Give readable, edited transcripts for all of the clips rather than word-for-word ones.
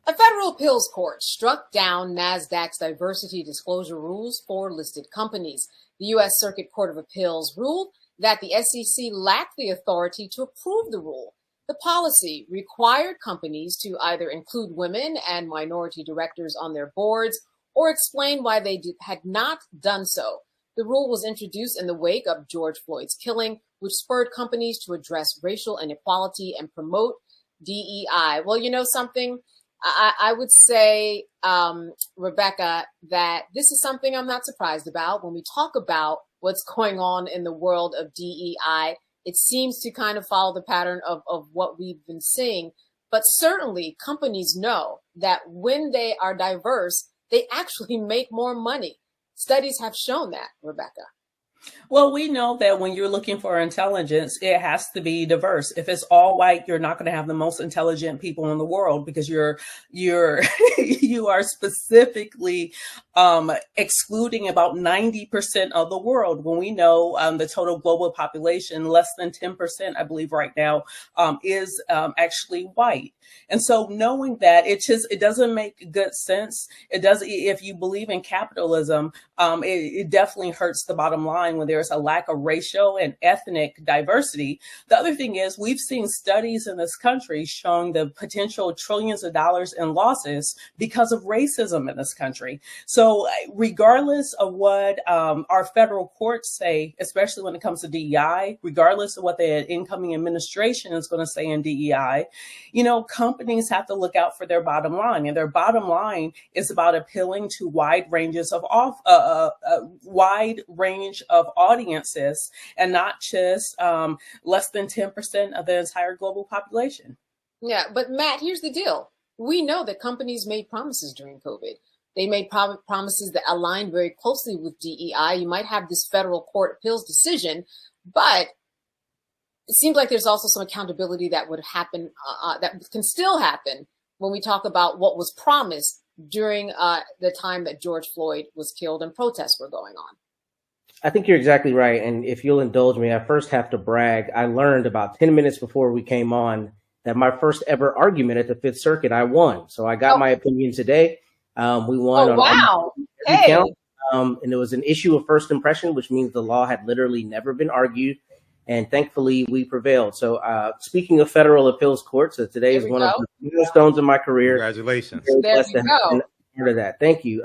A federal appeals court struck down Nasdaq's diversity disclosure rules for listed companies. The U.S. Circuit Court of Appeals ruled that the SEC lacked the authority to approve the rule. The policy required companies to either include women and minority directors on their boards or explain why they had not done so. The rule was introduced in the wake of George Floyd's killing, which spurred companies to address racial inequality and promote DEI. Well, you know something? I would say, Rebecca, that this is something I'm not surprised about. When we talk about what's going on in the world of DEI, it seems to kind of follow the pattern of what we've been seeing. But certainly companies know that when they are diverse, they actually make more money. Studies have shown that, Rebecca. Well, we know that when you're looking for intelligence, it has to be diverse. If it's all white, you're not going to have the most intelligent people in the world because you are specifically excluding about 90% of the world. When we know the total global population, less than 10%, I believe right now, is actually white. And so knowing that, it doesn't make good sense. It does. If you believe in capitalism, it definitely hurts the bottom line when there's a lack of racial and ethnic diversity. The other thing is we've seen studies in this country showing the potential trillions of dollars in losses because of racism in this country. So regardless of what our federal courts say, especially when it comes to DEI, regardless of what the incoming administration is going to say in DEI, companies have to look out for their bottom line, and their bottom line is about appealing to wide range of audiences and not just less than 10% of the entire global population. Yeah, but Matt, here's the deal. We know that companies made promises during COVID. They made promises that aligned very closely with DEI. You might have this federal court appeals decision, but it seems like there's also some accountability that would happen, that can still happen when we talk about what was promised during the time that George Floyd was killed and protests were going on. I think you're exactly right. And if you'll indulge me, I first have to brag. I learned about 10 minutes before we came on that my first ever argument at the Fifth Circuit, I won. So I got my opinion today. We won. Oh, wow. Hey. Count. And it was an issue of first impression, which means the law had literally never been argued. And thankfully, we prevailed. So speaking of federal appeals courts, today is one of the milestones in my career. Congratulations. There you go. Part of that. Thank you.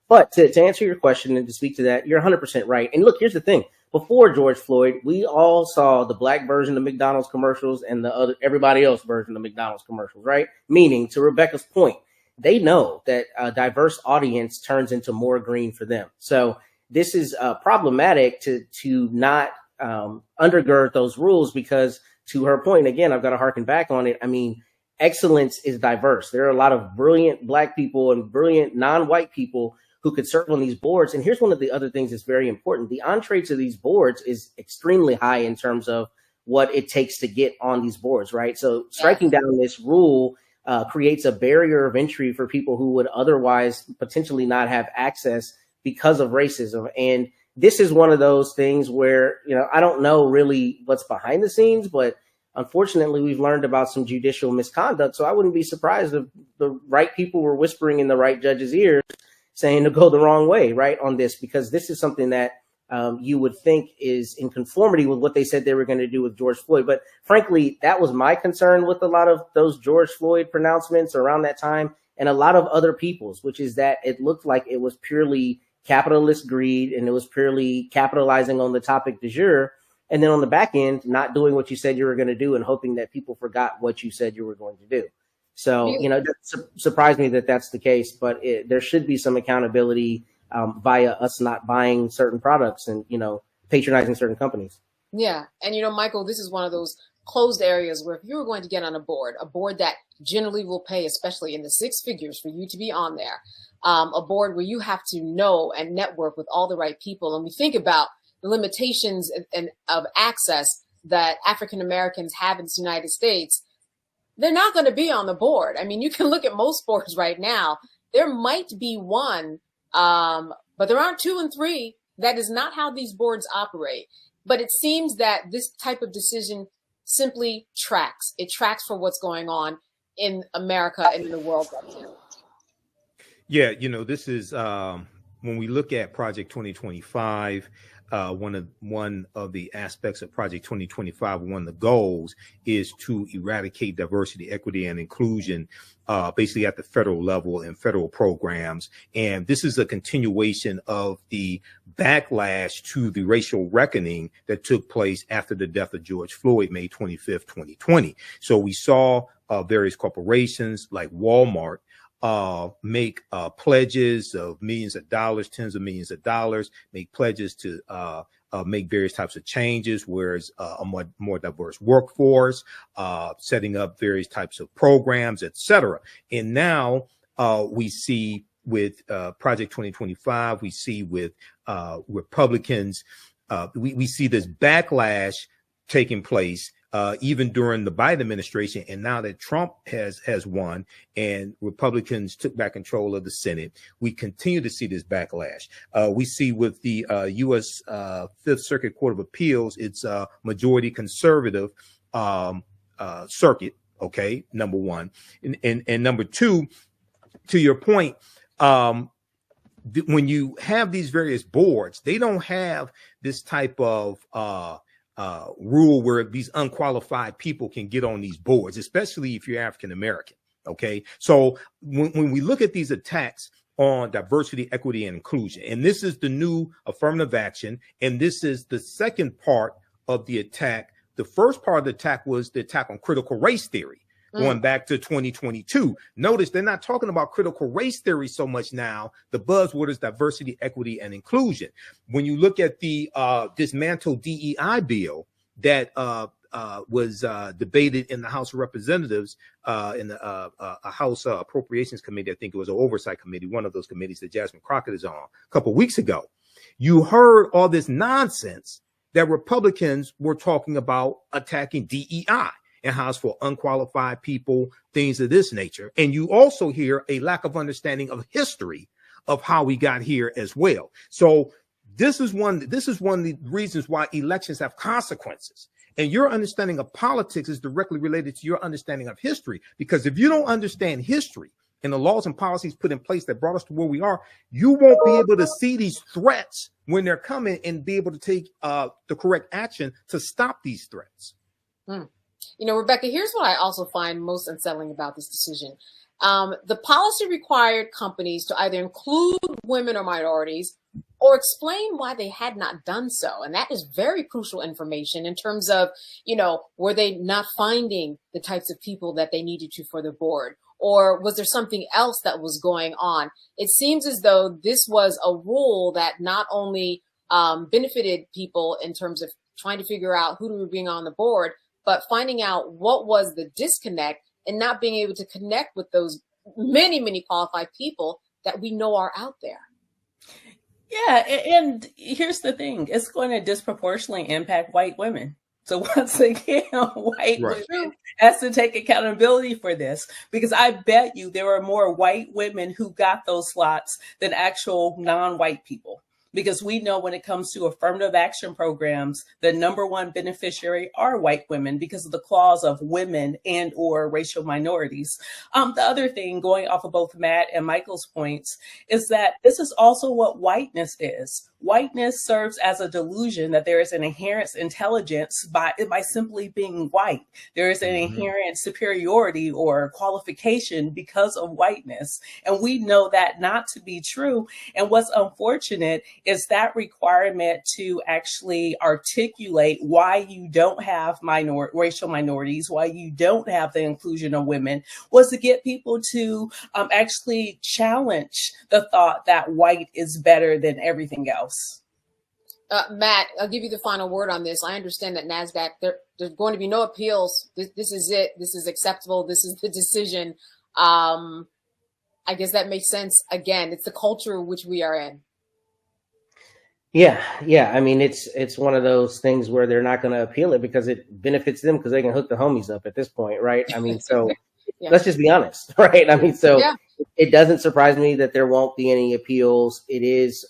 But to answer your question and to speak to that, you're 100% right. And look, here's the thing. Before George Floyd, we all saw the black version of McDonald's commercials and the other everybody else version of McDonald's commercials, right? Meaning, to Rebecca's point, they know that a diverse audience turns into more green for them. So this is problematic to not undergird those rules because, to her point, again, I've got to harken back on it. I mean, excellence is diverse. There are a lot of brilliant black people and brilliant non-white people who could serve on these boards. And here's one of the other things that's very important. The entree to these boards is extremely high in terms of what it takes to get on these boards, right? So striking down this rule creates a barrier of entry for people who would otherwise potentially not have access because of racism. And this is one of those things where, I don't know really what's behind the scenes, but unfortunately, we've learned about some judicial misconduct. So I wouldn't be surprised if the right people were whispering in the right judge's ears saying to go the wrong way, right, on this, because this is something that you would think is in conformity with what they said they were going to do with George Floyd. But frankly, that was my concern with a lot of those George Floyd pronouncements around that time and a lot of other people's, which is that it looked like it was purely capitalist greed and it was purely capitalizing on the topic du jour. And then on the back end, not doing what you said you were going to do and hoping that people forgot what you said you were going to do. So, it surprised me that that's the case, but there should be some accountability via us not buying certain products and, patronizing certain companies. Yeah. And, Michael, this is one of those closed areas where if you were going to get on a board that generally will pay, especially in the six figures for you to be on there, a board where you have to know and network with all the right people. And we think about the limitations of access that African Americans have in the United States, they're not going to be on the board. I mean, you can look at most boards right now. There might be one, but there aren't 2 and 3. That is not how these boards operate. But it seems that this type of decision simply tracks. It tracks for what's going on. in America and in the world right now? Yeah, this is when we look at Project 2025. One of the aspects of Project 2025, one of the goals is to eradicate diversity, equity, and inclusion, basically at the federal level and federal programs. And this is a continuation of the backlash to the racial reckoning that took place after the death of George Floyd, May 25th, 2020. So we saw various corporations like Walmart make pledges of millions of dollars, tens of millions of dollars, make pledges to make various types of changes, whereas a more diverse workforce, setting up various types of programs, etc. And now we see with Project 2025, we see with Republicans, we see this backlash taking place even during the Biden administration. And now that Trump has won and Republicans took back control of the Senate, we continue to see this backlash. We see with the U.S. Fifth Circuit Court of Appeals, it's a majority conservative circuit. OK, number one. And number two, to your point, when you have these various boards, they don't have this type of rule where these unqualified people can get on these boards, especially if you're African American. OK, so when we look at these attacks on diversity, equity, and inclusion, and this is the new affirmative action, and this is the second part of the attack. The first part of the attack was the attack on critical race theory. Going back to 2022. Notice they're not talking about critical race theory so much now. The buzzword is diversity, equity, and inclusion. When you look at the dismantled DEI bill that was debated in the House of Representatives in the House Appropriations Committee, I think it was an oversight committee, one of those committees that Jasmine Crockett is on, a couple of weeks ago, you heard all this nonsense that Republicans were talking about attacking DEI. And how it's for unqualified people, things of this nature. And you also hear a lack of understanding of history of how we got here as well. So this is one of the reasons why elections have consequences. And your understanding of politics is directly related to your understanding of history. Because if you don't understand history and the laws and policies put in place that brought us to where we are, you won't be able to see these threats when they're coming and be able to take the correct action to stop these threats. Rebecca, here's what I also find most unsettling about this decision. The policy required companies to either include women or minorities or explain why they had not done so. And that is very crucial information in terms of, were they not finding the types of people that they needed to for the board? Or was there something else that was going on? It seems as though this was a rule that not only benefited people in terms of trying to figure out who to bring on the board, but finding out what was the disconnect and not being able to connect with those many, many qualified people that we know are out there. Yeah, and here's the thing. It's going to disproportionately impact white women. So once again, white women has to take accountability for this, because I bet you there are more white women who got those slots than actual non-white people. Because we know when it comes to affirmative action programs, the number one beneficiary are white women because of the clause of women and or racial minorities. The other thing, going off of both Matt and Michael's points, is that this is also what whiteness is. Whiteness serves as a delusion that there is an inherent intelligence by simply being white. There is an inherent superiority or qualification because of whiteness. And we know that not to be true. And what's unfortunate is that requirement to actually articulate why you don't have racial minorities, why you don't have the inclusion of women, was to get people to actually challenge the thought that white is better than everything else. Matt, I'll give you the final word on this. I understand that Nasdaq, there's going to be no appeals. This is it. This is acceptable. This is the decision. I guess that makes sense. Again, it's the culture which we are in. Yeah. I mean, it's one of those things where they're not going to appeal it because it benefits them because they can hook the homies up at this point, right? I mean, so let's just be honest, right? I mean, so it doesn't surprise me that there won't be any appeals. It is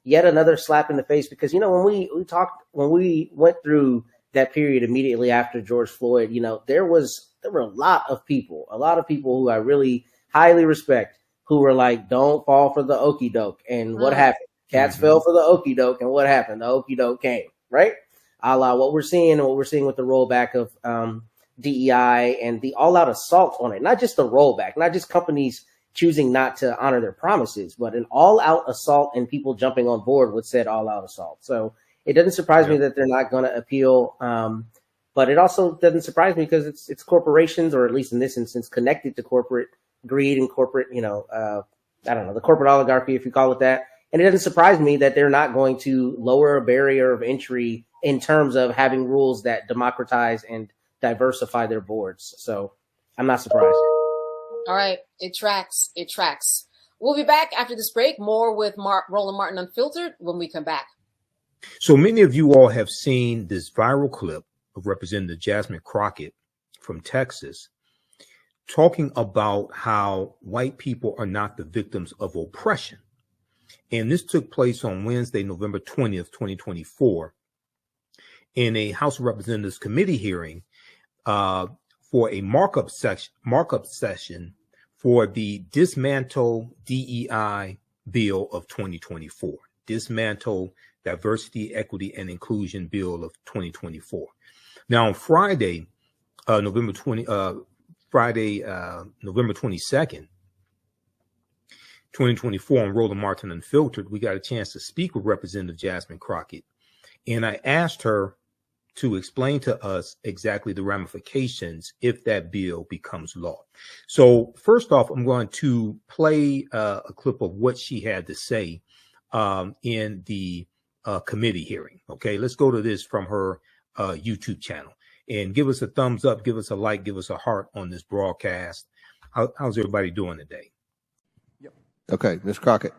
yet another slap in the face because, when we went through that period immediately after George Floyd, you know, there were a lot of people who I really highly respect who were like, don't fall for the okie doke. And what happened? Cats fell for the okie doke. And what happened? The okie doke came, right? A la what we're seeing with the rollback of DEI and the all out assault on it. Not just the rollback, not just companies choosing not to honor their promises, but an all out assault and people jumping on board with said all out assault. So it doesn't surprise me that they're not going to appeal. But it also doesn't surprise me because it's corporations, or at least in this instance, connected to corporate greed and corporate, I don't know, the corporate oligarchy, if you call it that. And it doesn't surprise me that they're not going to lower a barrier of entry in terms of having rules that democratize and diversify their boards. So I'm not surprised. All right. It tracks. It tracks. We'll be back after this break. More with Roland Martin Unfiltered when we come back. So many of you all have seen this viral clip of Representative Jasmine Crockett from Texas talking about how white people are not the victims of oppression. And this took place on Wednesday, November 20th, 2024, in a House of Representatives committee hearing for a markup session for the Dismantle DEI Bill of 2024. Dismantle Diversity, Equity, and Inclusion Bill of 2024. Now, on Friday, November 22nd, 2024, on Roland Martin Unfiltered, we got a chance to speak with Representative Jasmine Crockett. And I asked her to explain to us exactly the ramifications if that bill becomes law. So first off, I'm going to play a clip of what she had to say in the committee hearing. Okay, let's go to this from her YouTube channel, and give us a thumbs up, give us a like, give us a heart on this broadcast. How's everybody doing today? Yep. Okay, Ms. Crockett.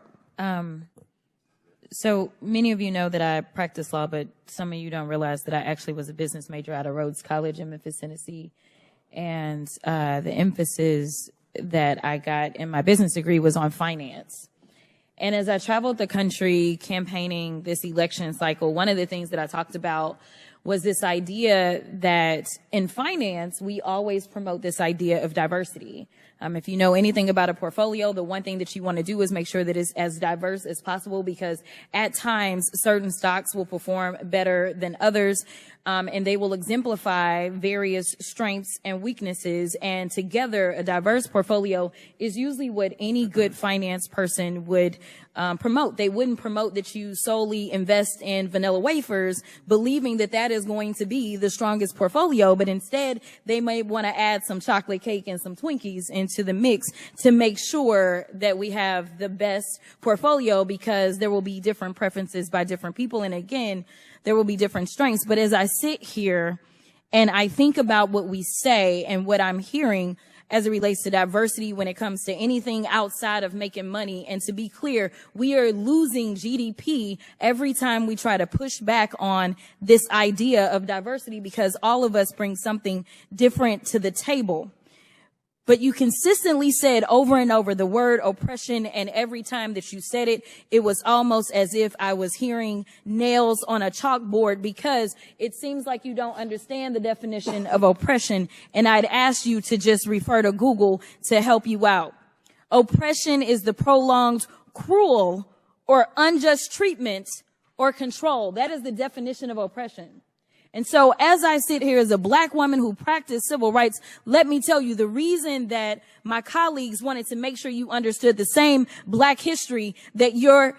So many of you know that I practice law, but some of you don't realize that I actually was a business major out of Rhodes College in Memphis, Tennessee. And the emphasis that I got in my business degree was on finance. And as I traveled the country campaigning this election cycle, one of the things that I talked about was this idea that in finance, we always promote this idea of diversity. If you know anything about a portfolio, the one thing that you want to do is make sure that it's as diverse as possible, because at times certain stocks will perform better than others, and they will exemplify various strengths and weaknesses. And together, a diverse portfolio is usually what any good finance person would promote. They wouldn't promote that you solely invest in vanilla wafers, believing that that is going to be the strongest portfolio, but instead they may want to add some chocolate cake and some Twinkies into the mix to make sure that we have the best portfolio, because there will be different preferences by different people. And again, there will be different strengths. But as I sit here and I think about what we say and what I'm hearing as it relates to diversity when it comes to anything outside of making money. And to be clear, we are losing GDP every time we try to push back on this idea of diversity, because all of us bring something different to the table. But you consistently said over and over the word oppression, and every time that you said it, it was almost as if I was hearing nails on a chalkboard, because it seems like you don't understand the definition of oppression. And I'd ask you to just refer to Google to help you out. Oppression is the prolonged, cruel, or unjust treatment or control. That is the definition of oppression. And so as I sit here as a black woman who practiced civil rights, let me tell you, the reason that my colleagues wanted to make sure you understood the same black history that your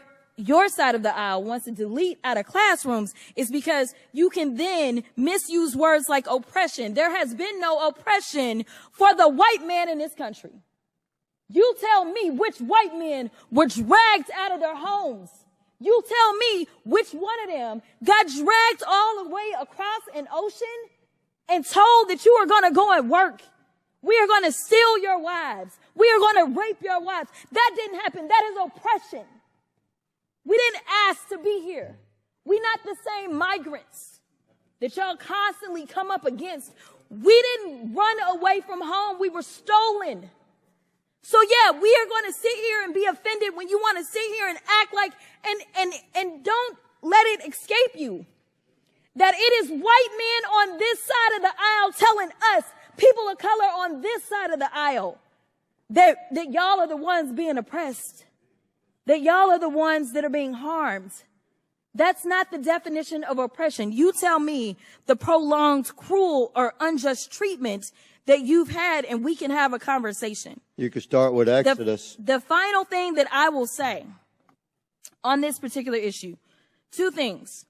side of the aisle wants to delete out of classrooms is because you can then misuse words like oppression. There has been no oppression for the white man in this country. You tell me which white men were dragged out of their homes. You tell me which one of them got dragged all the way across an ocean and told that you are going to go and work. We are going to steal your wives. We are going to rape your wives. That didn't happen. That is oppression. We didn't ask to be here. We're not the same migrants that y'all constantly come up against. We didn't run away from home. We were stolen. So yeah, we are going to sit here and be offended when you want to sit here and act like, and don't let it escape you that it is white men on this side of the aisle telling us, people of color on this side of the aisle, that y'all are the ones being oppressed, that y'all are the ones that are being harmed. That's not the definition of oppression. You tell me the prolonged, cruel, or unjust treatment that you've had, and we can have a conversation. You could start with Exodus. The final thing that I will say on this particular issue, two things.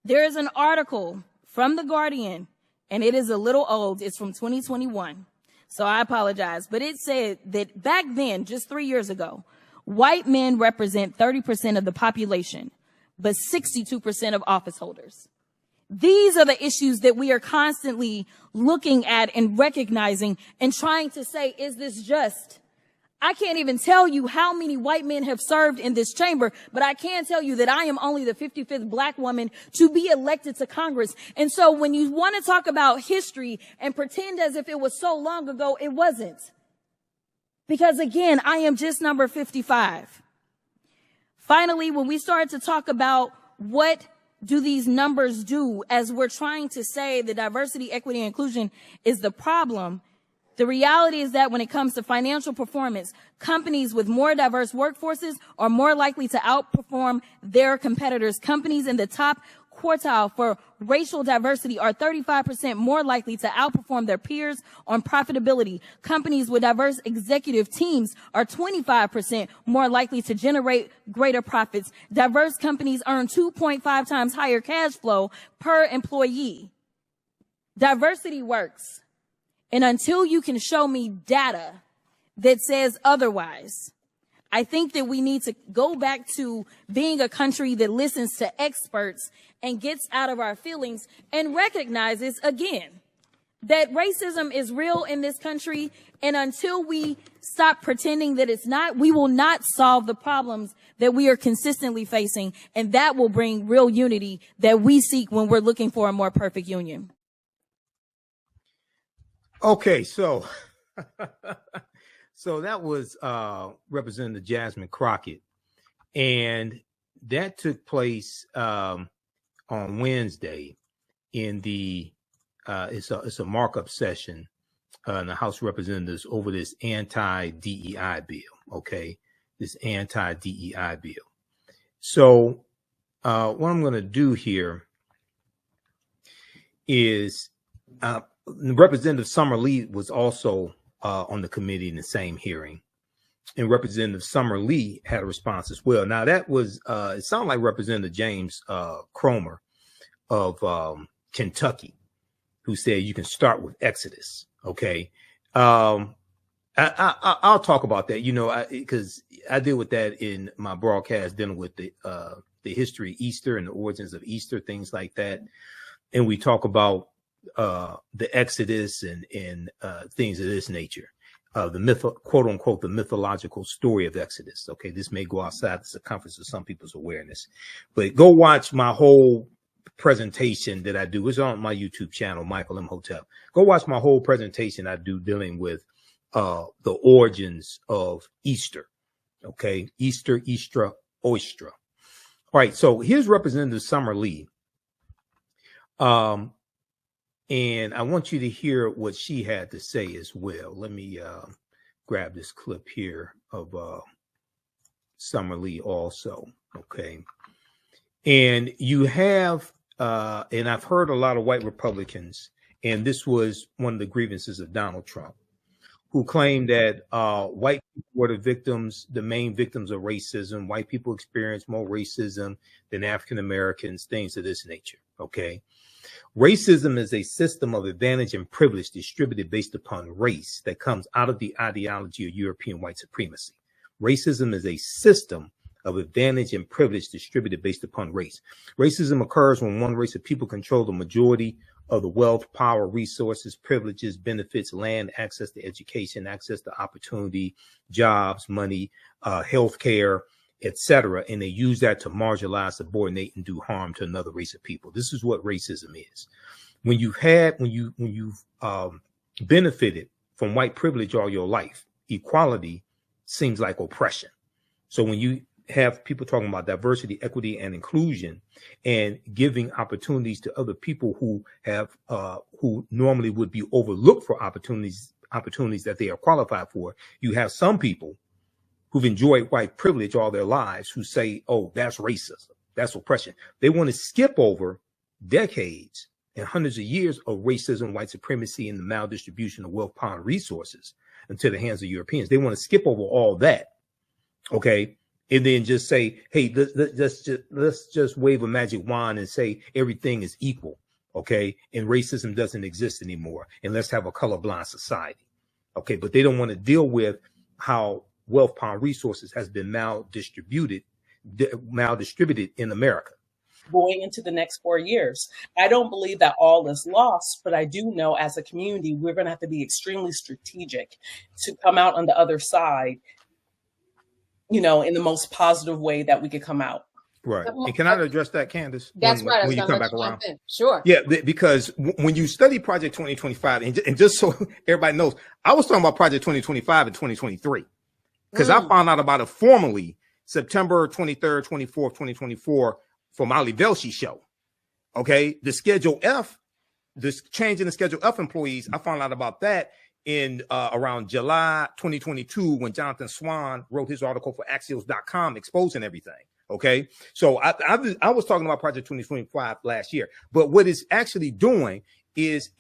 There is an article from The Guardian, and it is a little old. It's from 2021, so I apologize. But it said that back then, just 3 years ago, white men represent 30% of the population, but 62% of office holders. These are the issues that we are constantly looking at and recognizing and trying to say, is this just? I can't even tell you how many white men have served in this chamber, but I can tell you that I am only the 55th black woman to be elected to Congress. And so when you want to talk about history and pretend as if it was so long ago, it wasn't. Because again, I am just number 55. Finally, when we start to talk about what do these numbers do, as we're trying to say that diversity, equity, and inclusion is the problem, the reality is that when it comes to financial performance, companies with more diverse workforces are more likely to outperform their competitors. Companies in the top quartile for racial diversity are 35% more likely to outperform their peers on profitability. Companies with diverse executive teams are 25% more likely to generate greater profits. Diverse companies earn 2.5 times higher cash flow per employee. Diversity works. And until you can show me data that says otherwise, I think that we need to go back to being a country that listens to experts and gets out of our feelings and recognizes, again, that racism is real in this country. And until we stop pretending that it's not, we will not solve the problems that we are consistently facing. And that will bring real unity that we seek when we're looking for a more perfect union. Okay, so so that was Representative Jasmine Crockett, and that took place on Wednesday in the it's a markup session in the House of Representatives over this anti-DEI bill. Okay, this anti-DEI bill. So what I'm going to do here is Representative Summer Lee was also on the committee in the same hearing, and Representative Summer Lee had a response as well. Now that was it sounded like Representative James Cromer of Kentucky, who said you can start with Exodus. Okay, I'll talk about that. You know, because I deal with that in my broadcast, dealing with the history of Easter and the origins of Easter, things like that, and we talk about the Exodus and things of this nature, the quote unquote, the mythological story of Exodus. Okay, this may go outside the circumference of some people's awareness, but go watch my whole presentation that I do. It's on my YouTube channel, Michael Imhotep. Go watch my whole presentation I do dealing with the origins of Easter. Okay, Easter, Eastra, Oistra. All right, so here's Representative Summer Lee. And I want you to hear what she had to say as well. Let me grab this clip here of Summer Lee also. Okay. And you have, and I've heard a lot of white Republicans, and this was one of the grievances of Donald Trump, who claimed that white people were the victims, the main victims of racism. White people experience more racism than African Americans, things of this nature. Okay. Racism is a system of advantage and privilege distributed based upon race that comes out of the ideology of European white supremacy. Racism is a system of advantage and privilege distributed based upon race. Racism occurs when one race of people control the majority of the wealth, power, resources, privileges, benefits, land, access to education, access to opportunity, jobs, money, health care, etc., and they use that to marginalize, subordinate, and do harm to another race of people. This is what racism is. When you've benefited from white privilege all your life, equality seems like oppression. So when you have people talking about diversity, equity, and inclusion, and giving opportunities to other people who have who normally would be overlooked for opportunities that they are qualified for. You have some people who've enjoyed white privilege all their lives who say, oh, that's racism, that's oppression. They want to skip over decades and hundreds of years of racism, white supremacy, and the maldistribution of wealth, power, and resources into the hands of Europeans. They want to skip over all that, okay, and then just say, hey, let's just wave a magic wand and say everything is equal, okay, and racism doesn't exist anymore, and let's have a colorblind society, okay. But they don't want to deal with how wealth, power, and resources has been maldistributed in America. Going into the next 4 years. I don't believe that all is lost, but I do know as a community, we're going to have to be extremely strategic to come out on the other side, you know, in the most positive way that we could come out. Right. And can I address that, Candace? That's right. When you come back around. Sure. Yeah, because when you study Project 2025, and just so everybody knows, I was talking about Project 2025 in 2023, because I found out about it formally September 23rd, 24th, 2024, from Ali Velshi show. Okay. The Schedule F, this change in the Schedule F employees, I found out about that in around July 2022 when Jonathan Swan wrote his article for Axios.com exposing everything. Okay. So I was talking about Project 2025 last year, but what it's actually doing is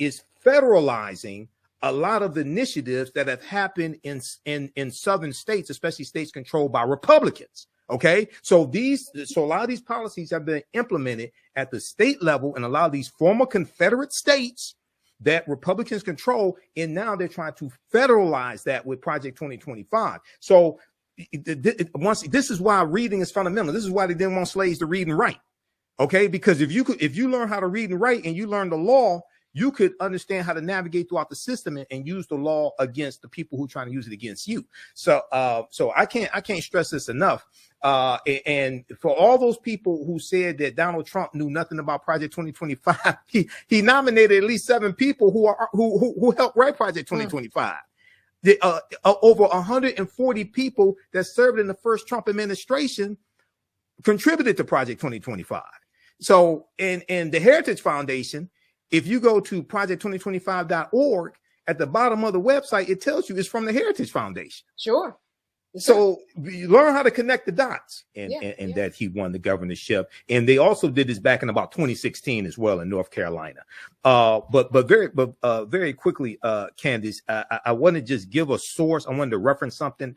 federalizing a lot of the initiatives that have happened in southern states, especially states controlled by Republicans. Okay, so a lot of these policies have been implemented at the state level in a lot of these former Confederate states that Republicans control, and now they're trying to federalize that with Project 2025. So this is why reading is fundamental. This is why they didn't want slaves to read and write. Okay, because if you learn how to read and write and you learn the law, you could understand how to navigate throughout the system and use the law against the people who are trying to use it against you. So I can't stress this enough. And for all those people who said that Donald Trump knew nothing about Project 2025, he nominated at least 7 people who helped write Project 2025. Over 140 people that served in the first Trump administration contributed to Project 2025. So in the Heritage Foundation, if you go to project2025.org, at the bottom of the website, it tells you it's from the Heritage Foundation. Sure. So you learn how to connect the dots, and that he won the governorship. And they also did this back in about 2016 as well in North Carolina. But very quickly, Candace, I want to just give a source. I wanted to reference something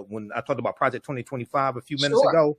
when I talked about Project 2025 a few minutes ago.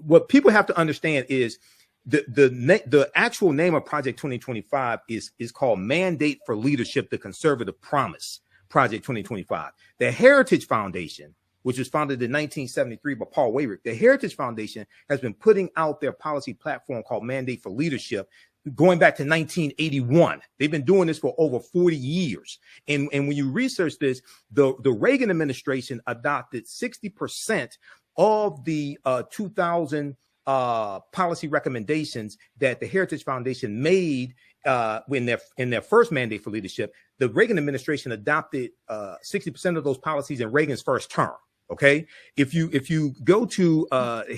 What people have to understand is the actual name of Project 2025 is called Mandate for Leadership, the Conservative Promise, Project 2025. The Heritage Foundation, which was founded in 1973 by Paul Wayrick, the Heritage Foundation has been putting out their policy platform called Mandate for Leadership going back to 1981. They've been doing this for over 40 years. And when you research this, the Reagan administration adopted 60% of the 2000 policy recommendations that the Heritage Foundation made in their first Mandate for Leadership. The Reagan administration adopted 60% of those policies in Reagan's first term. Okay, if you go to the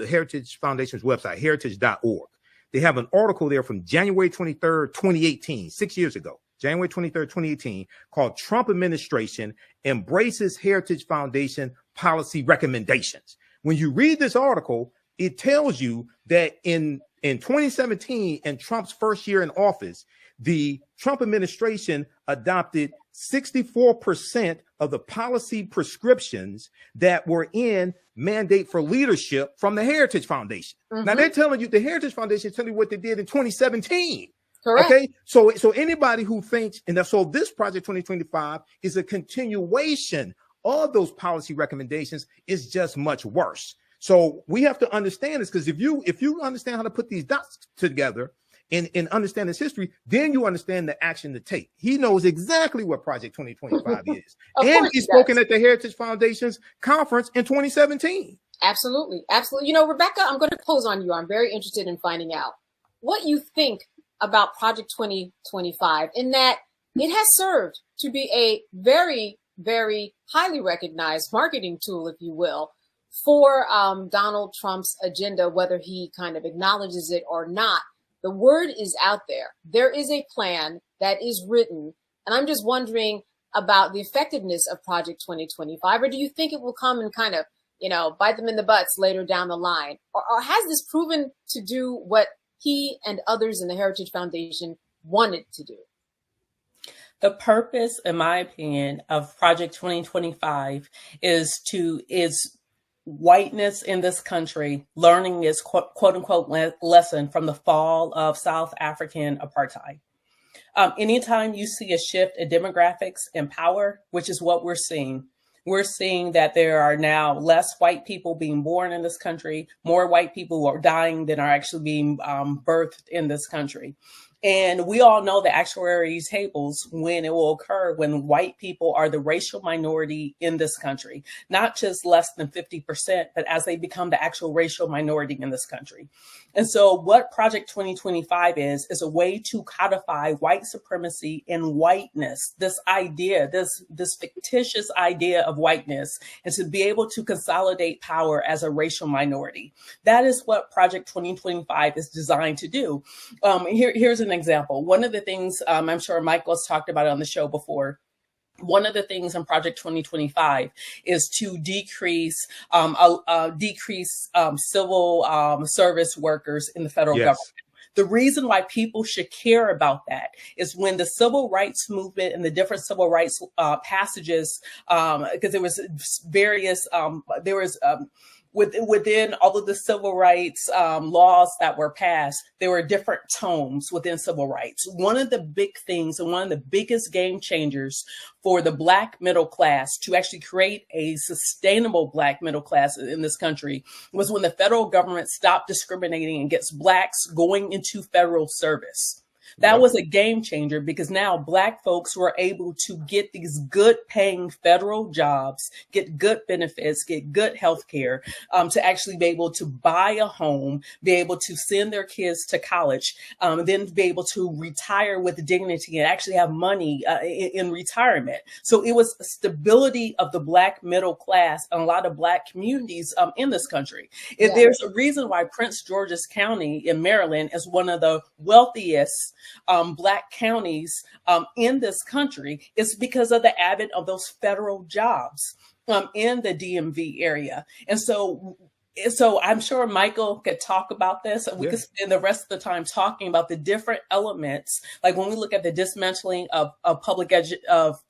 Heritage Foundation's website, heritage.org, they have an article there from January 23rd, 2018, 6 years ago. January 23rd, 2018, called Trump Administration Embraces Heritage Foundation Policy Recommendations. When you read this article, it tells you that in 2017, in Trump's first year in office, the Trump administration adopted 64% of the policy prescriptions that were in Mandate for Leadership from the Heritage Foundation. Now they're telling you, the Heritage Foundation is telling you what they did in 2017. Correct. Okay, so anybody who thinks, so this Project 2025 is a continuation of those policy recommendations, is just much worse. So we have to understand this, because if you understand how to put these dots together and understand its history, then you understand the action to take. He knows exactly what Project 2025 is. And he's spoken at the Heritage Foundation's conference in 2017. Absolutely. Absolutely. You know, Rebecca, I'm going to close on you. I'm very interested in finding out what you think about Project 2025, in that it has served to be a very very highly recognized marketing tool, if you will, for Donald Trump's agenda, whether he kind of acknowledges it or not. The word is out there. There is a plan that is written. And I'm just wondering about the effectiveness of Project 2025, or do you think it will come and kind of, bite them in the butts later down the line? Or has this proven to do what he and others in the Heritage Foundation wanted to do? The purpose, in my opinion, of Project 2025 is whiteness in this country learning its quote unquote lesson from the fall of South African apartheid. Anytime you see a shift in demographics and power, which is what we're seeing that there are now less white people being born in this country, more white people who are dying than are actually being birthed in this country. And we all know the actuary tables when it will occur when white people are the racial minority in this country, not just less than 50%, but as they become the actual racial minority in this country. And so what Project 2025 is a way to codify white supremacy and whiteness, this idea, this fictitious idea of whiteness, and to be able to consolidate power as a racial minority. That is what Project 2025 is designed to do. Here's an example. One of the things, I'm sure Michael has talked about it on the show before, one of the things in Project 2025 is to decrease civil service workers in the federal government. The reason why people should care about that is when the civil rights movement and the different civil rights passages, because there was various, within all of the civil rights laws that were passed, there were different tomes within civil rights. One of the big things and one of the biggest game changers for the Black middle class to actually create a sustainable Black middle class in this country was when the federal government stopped discriminating against Blacks going into federal service. That was a game changer because now Black folks were able to get these good paying federal jobs, get good benefits, get good health care, to actually be able to buy a home, be able to send their kids to college, then be able to retire with dignity and actually have money in retirement. So it was stability of the Black middle class and a lot of Black communities in this country. There's a reason why Prince George's County in Maryland is one of the wealthiest Black counties in this country. Is because of the advent of those federal jobs in the DMV area. And so I'm sure Michael could talk about this, and we could spend the rest of the time talking about the different elements. Like when we look at the dismantling of of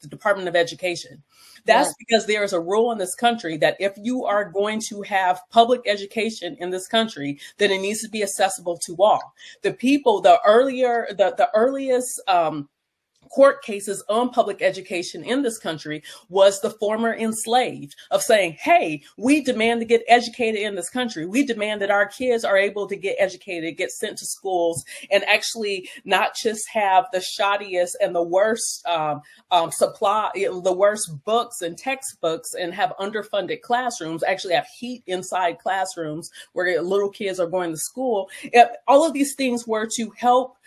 the Department of Education, that's because there is a rule in this country that if you are going to have public education in this country, then it needs to be accessible to all. The earliest court cases on public education in this country was the former enslaved of saying, hey, we demand to get educated in this country. We demand that our kids are able to get educated, get sent to schools, and actually not just have the shoddiest and the worst the worst books and textbooks and have underfunded classrooms, actually have heat inside classrooms where little kids are going to school. All of these things were to help.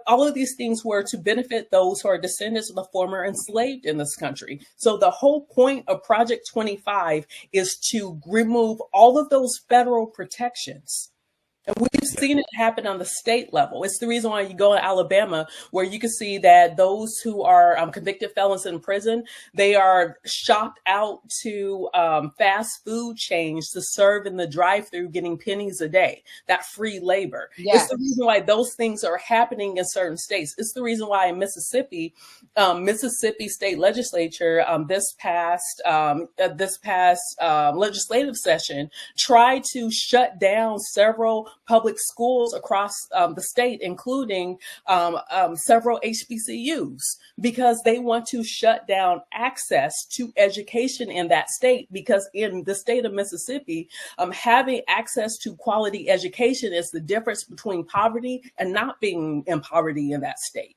All of these things were to benefit those who are descendants of the former enslaved in this country. So the whole point of Project 25 is to remove all of those federal protections. And we've seen it happen on the state level. It's the reason why you go to Alabama, where you can see that those who are convicted felons in prison, they are shopped out to fast food chains to serve in the drive-through, getting pennies a day, that free labor. It's the reason why those things are happening in certain states. It's the reason why in Mississippi State Legislature this past legislative session tried to shut down several public schools across the state, including several HBCUs, because they want to shut down access to education in that state. Because in the state of Mississippi, having access to quality education is the difference between poverty and not being in poverty in that state.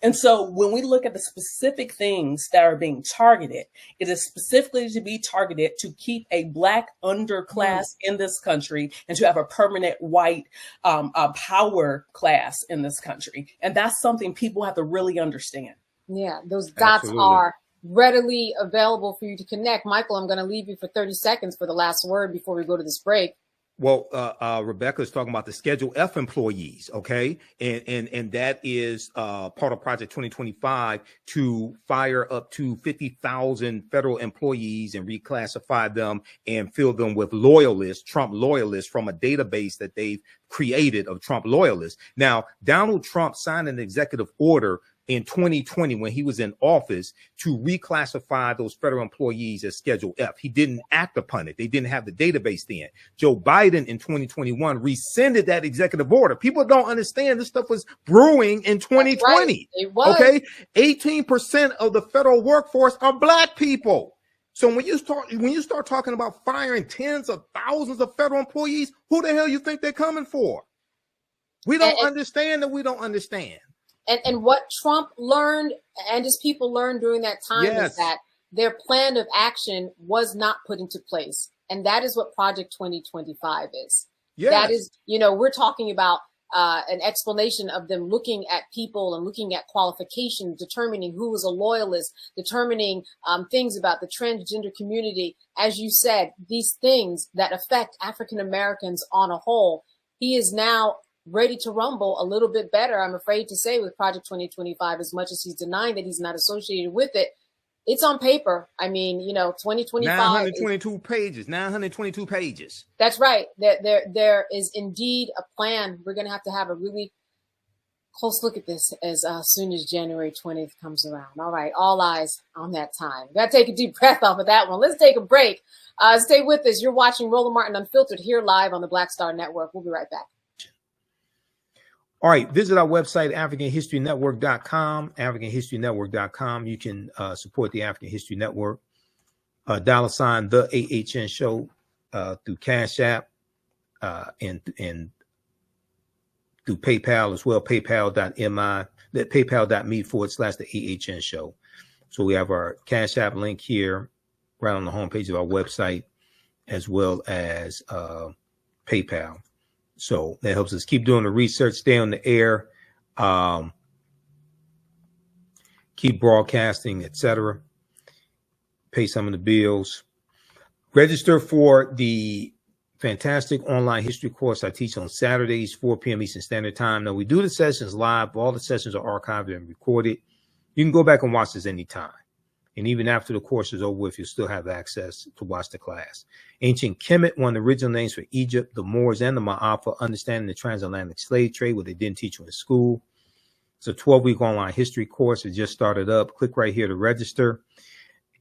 And so when we look at the specific things that are being targeted, it is specifically to be targeted to keep a Black underclass in this country and to have a permanent white power class in this country. And that's something people have to really understand. Yeah, those dots are readily available for you to connect. Michael, I'm going to leave you for 30 seconds for the last word before we go to this break. Well, Rebecca is talking about the Schedule F employees, okay? And that is part of Project 2025 to fire up to 50,000 federal employees and reclassify them and fill them with loyalists, Trump loyalists, from a database that they've created of Trump loyalists. Now, Donald Trump signed an executive order in 2020 when he was in office to reclassify those federal employees as Schedule F. He didn't act upon it. They didn't have the database then. Joe Biden in 2021 rescinded that executive order. People don't understand this stuff was brewing in 2020. Right. It was. Okay. 18% of the federal workforce are Black people. So when you start talking about firing tens of thousands of federal employees, who the hell you think they're coming for? We don't understand that we don't understand. And what Trump learned and his people learned during that time is that their plan of action was not put into place. And that is what Project 2025 is. Yes. That is, we're talking about an explanation of them looking at people and looking at qualifications, determining who was a loyalist, determining things about the transgender community. As you said, these things that affect African Americans on a whole. He is now ready to rumble a little bit better, I'm afraid to say, with Project 2025, as much as he's denying that he's not associated with it. It's on paper. I mean, 2025. 922 pages. That's right. There is indeed a plan. We're going to have a really close look at this as soon as January 20th comes around. All right. All eyes on that time. Got to take a deep breath off of that one. Let's take a break. Stay with us. You're watching Roland Martin Unfiltered here live on the Black Star Network. We'll be right back. All right, visit our website, AfricanHistoryNetwork.com, AfricanHistoryNetwork.com. You can support the African History Network. $, the AHN show through Cash App and through PayPal as well, paypal.me/the AHN show. So we have our Cash App link here right on the homepage of our website, as well as PayPal. So that helps us keep doing the research, stay on the air, keep broadcasting, etc. Pay some of the bills. Register for the fantastic online history course I teach on Saturdays, 4 p.m. Eastern Standard Time. Now, we do the sessions live. All the sessions are archived and recorded. You can go back and watch this anytime. And even after the course is over with, you'll still have access to watch the class. Ancient Kemet, one of the original names for Egypt, the Moors, and the Ma'afa, understanding the transatlantic slave trade, what they didn't teach you in school. It's a 12-week online history course. It just started up. Click right here to register.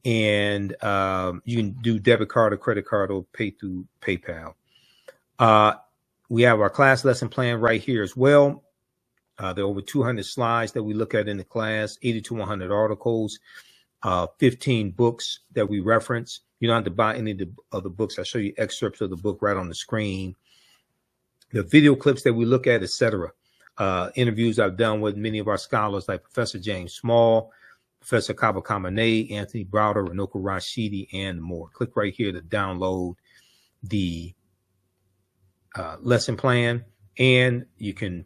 And you can do debit card or credit card or pay through PayPal. We have our class lesson plan right here as well. There are over 200 slides that we look at in the class, 80 to 100 articles. 15 books that we reference. You don't have to buy any of the books. I'll show you excerpts of the book right on the screen. The video clips that we look at, etc. Interviews I've done with many of our scholars like Professor James Small, Professor Kaba Kamene, Anthony Browder, Runoko Rashidi, and more. Click right here to download the lesson plan, and you can.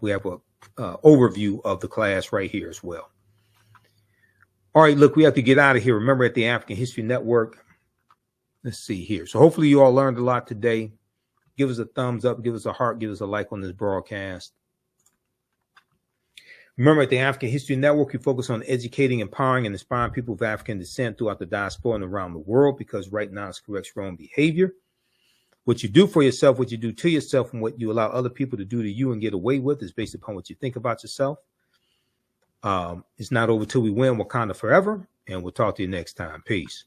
We have a overview of the class right here as well. All right, look, we have to get out of here. Remember, at the African History Network, let's see here. So hopefully you all learned a lot today. Give us a thumbs up, give us a heart, give us a like on this broadcast. Remember, at the African History Network, we focus on educating, empowering, and inspiring people of African descent throughout the diaspora and around the world, because right now it's corrects wrong behavior. What you do for yourself, what you do to yourself, and what you allow other people to do to you and get away with is based upon what you think about yourself. It's not over till we win. Wakanda forever. And we'll talk to you next time. Peace.